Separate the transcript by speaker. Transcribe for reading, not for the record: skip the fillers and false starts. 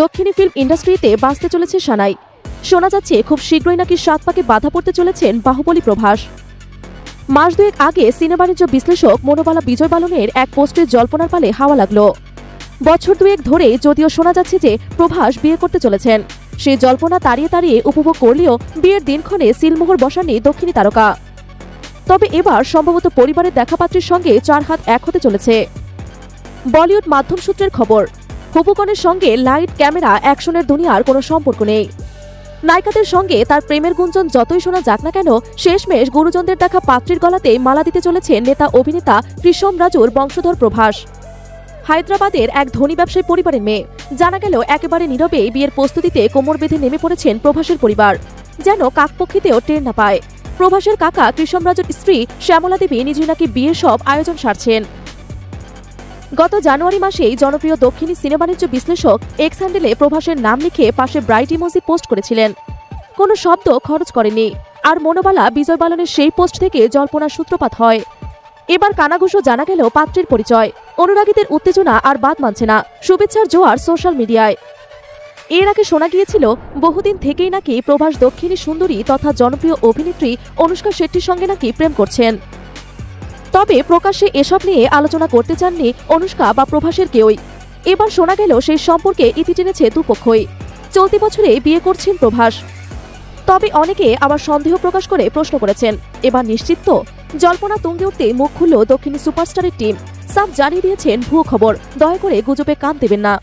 Speaker 1: দক্ষিণী ফিল্ম ইন্ডাস্ট্রিতে বাঁচতে চলেছে সানাই। শোনা যাচ্ছে খুব শীঘ্রই নাকি ৭ পাকে বাধা পড়তে চলেছেন বাহুবলী প্রভাস। মাস দুয়েক আগে সিনেমা বাণিজ্য বিশ্লেষক মনোবালা বিজয় বালনের এক পোস্টে জল্পনার পালে হাওয়া লাগলো। বছর দুয়েক ধরে যদিও শোনা যাচ্ছে যে প্রভাস বিয়ে করতে চলেছেন, সেই জল্পনা তাড়িয়ে তাড়িয়ে উপভোগ করলেও বিয়ের দিনক্ষণে সিলমোহর বসাননি দক্ষিণী তারকা। তবে এবার সম্ভবত পরিবারের দেখাপাত্রীর সঙ্গে ৪ হাত এক হতে চলেছে। বলিউড মাধ্যম সূত্রের খবর, হুবুকনের সঙ্গে লাইট ক্যামেরা অ্যাকশনের দুনিয়ার কোনো সম্পর্ক নেই। নায়িকাদের সঙ্গে তার প্রেমের গুঞ্জন যতই শোনা যাক না কেন, শেষমেশ গুরুজনদের দেখা পাত্রীর গলাতে মালা দিতে চলেছে নেতা অভিনেতা কৃষ্ণ রাজুর বংশধর প্রভাস। হায়দ্রাবাদের এক ধনী ব্যবসায়ী পরিবারের মেয়ে। জানা গেল একেবারে নীরবে বিয়ের প্রস্তুতিতে কোমর বেঁধে নেমে পড়েছেন প্রভাসের পরিবার, যেন কাকপক্ষীতেও টের না পায়। প্রভাসের কাকা কৃষ্ণ রাজুর স্ত্রী শ্যামলা দেবী নিজেই নাকি বিয়ের সব আয়োজন সারছেন। গত জানুয়ারি মাসেই জনপ্রিয় দক্ষিণী সিনেমা বাণিজ্য বিশ্লেষক এক্স হ্যান্ডেলে প্রভাসের নাম লিখে পাশে ব্রাইট ইমোজি পোস্ট করেছিলেন। কোনো শব্দ খরচ করেনি। আর মনোবালা বিজয় বালনের সেই পোস্ট থেকে জল্পনার সূত্রপাত হয়। এবার কানাঘুষো জানা গেল পাত্রের পরিচয়। অনুরাগীদের উত্তেজনা আর বাদ মানছে না, শুভেচ্ছার জোয়ার সোশ্যাল মিডিয়ায়। এর আগে শোনা গিয়েছিল বহুদিন থেকেই নাকি প্রভাস দক্ষিণী সুন্দরী তথা জনপ্রিয় অভিনেত্রী অনুষ্কা শেট্টির সঙ্গে নাকি প্রেম করছেন। তবে প্রকাশ্যে এসব নিয়ে আলোচনা করতে চাননি অনুষ্কা বা প্রভাসের কেউই। এবার শোনা গেল সেই সম্পর্কে ইতি টেনেছে দুপক্ষই। চলতি বছরে বিয়ে করছেন প্রভাস। তবে অনেকে আবার সন্দেহ প্রকাশ করে প্রশ্ন করেছেন, এবার নিশ্চিত তো? জল্পনা তুঙ্গে উঠতে মুখ খুলল দক্ষিণী সুপারস্টারের টিম। সাফ জানিয়ে দিয়েছেন ভুয়ো খবর, দয়া করে গুজবে কান দেবেন না।